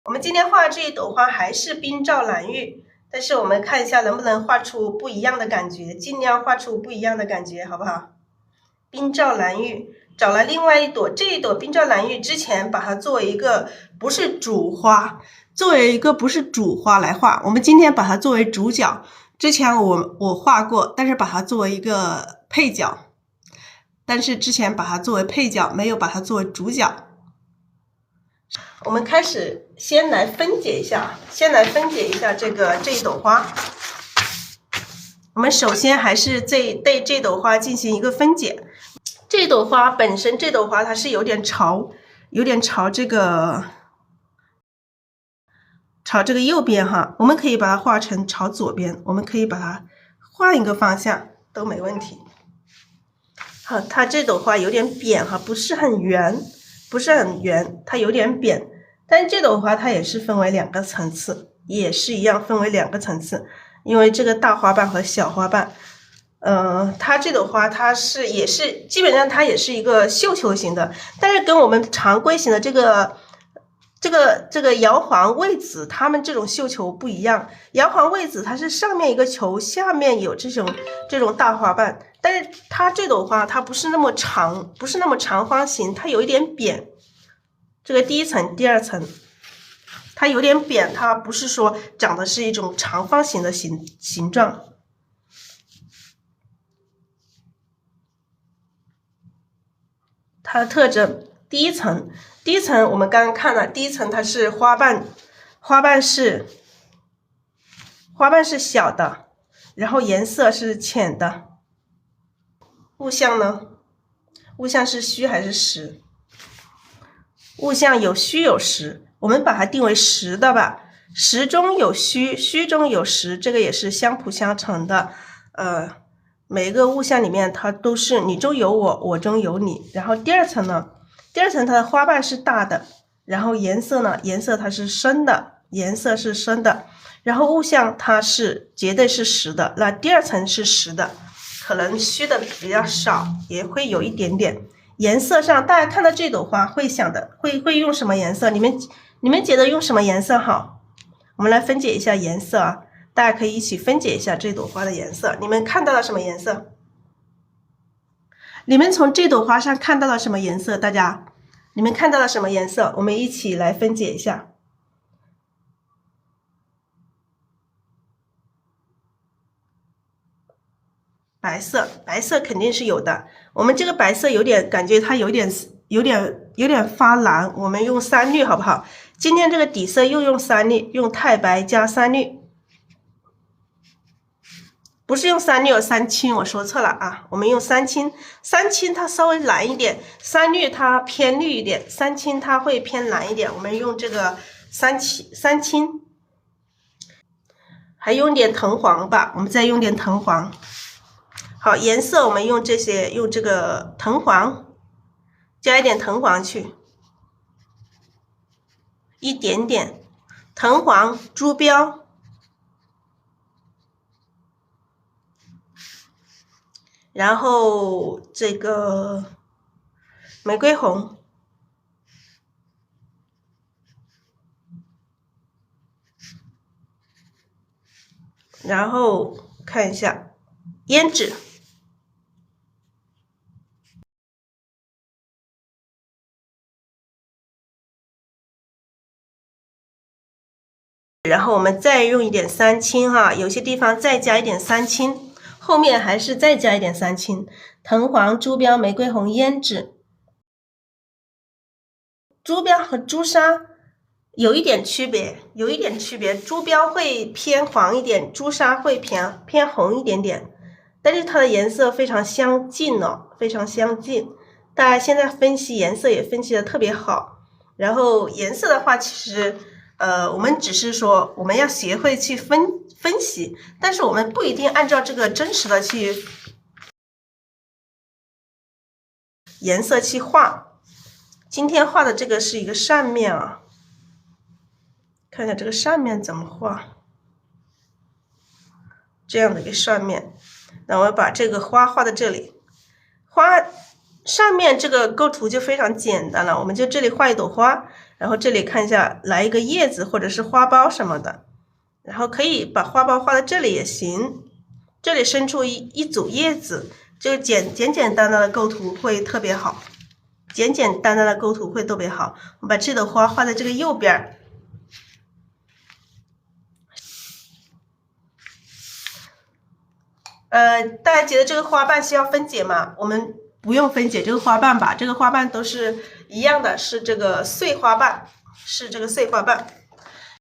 我们今天画的这一朵花还是冰照蓝玉，但是我们看一下能不能画出不一样的感觉，尽量画出不一样的感觉，好不好？冰照蓝玉，找了另外一朵，这一朵冰照蓝玉之前把它作为一个不是主花，来画，我们今天把它作为主角。之前我画过，但是把它作为一个配角，没有把它作为主角。我们开始先来分解一下这一朵花。我们首先还是对这朵花进行一个分解。这朵花本身，它是有点朝这个右边哈，我们可以把它画成朝左边，我们可以把它换一个方向都没问题。好，它这朵花有点扁哈，不是很圆，它有点扁。但是这朵花它也是分为两个层次，也是一样分为两个层次，因为这个大花瓣和小花瓣。它这朵花它也是基本上它也是一个绣球型的，但是跟我们常规型的这个摇黄魏子它们这种绣球不一样。摇黄魏子它是上面一个球，下面有这种大花瓣，但是它这朵花它不是那么长，方形，它有一点扁。这个第一层、第二层，它有点扁，它不是说长的是一种长方形的形状。它的特征，第一层我们刚刚看了，第一层它是花瓣是小的，然后颜色是浅的。物象呢？物象是虚还是实？物象有虚有实，我们把它定为实的吧。实中有虚，虚中有实，这个也是相辅相成的。每一个物象里面它都是你中有我，我中有你。然后第二层呢？第二层它的花瓣是大的，然后颜色呢？颜色它是深的，然后物象它是绝对是实的，那第二层是实的，可能虚的比较少，也会有一点点。颜色上，大家看到这朵花会想的会用什么颜色？你们觉得用什么颜色好？我们来分解一下颜色啊，大家可以一起分解一下这朵花的颜色。你们看到了什么颜色？你们从这朵花上看到了什么颜色？你们看到了什么颜色？我们一起来分解一下。白色肯定是有的。我们这个白色有点感觉它有点发蓝，我们用3绿好不好？今天这个底色又用3绿，用太白加3绿，不是用3绿有3青，我说错了啊，我们用3青。3青它稍微蓝一点，3绿它偏绿一点，3青它会偏蓝一点，我们用这个3青，还用点藤黄吧，我们再用点藤黄。好，颜色我们用这个藤黄，加一点藤黄去，一点点藤黄、朱标，然后这个玫瑰红，然后看一下胭脂。然后我们再用一点3青哈，有些地方再加一点3青，后面还是再加一点3青，藤黄、朱标、玫瑰红、胭脂。朱标和朱砂有一点区别，朱标会偏黄一点，朱砂会偏红一点点，但是它的颜色非常相近哦，大家现在分析颜色也分析的特别好。然后颜色的话，其实我们只是说我们要学会去分析，但是我们不一定按照这个真实的去颜色去画。今天画的这个是一个扇面啊，看一下这个扇面怎么画，这样的一个扇面。那我把这个花画在这里，花上面这个构图就非常简单了，我们就这里画一朵花，然后这里看一下来一个叶子或者是花苞什么的，然后可以把花苞画到这里也行，这里伸出一组叶子，就简单的构图会特别好，简单的构图会特别好。我们把这朵花画在这个右边。大家觉得这个花瓣需要分解吗？我们不用分解这个花瓣吧，这个花瓣都是一样的，是这个碎花瓣，是这个碎花瓣。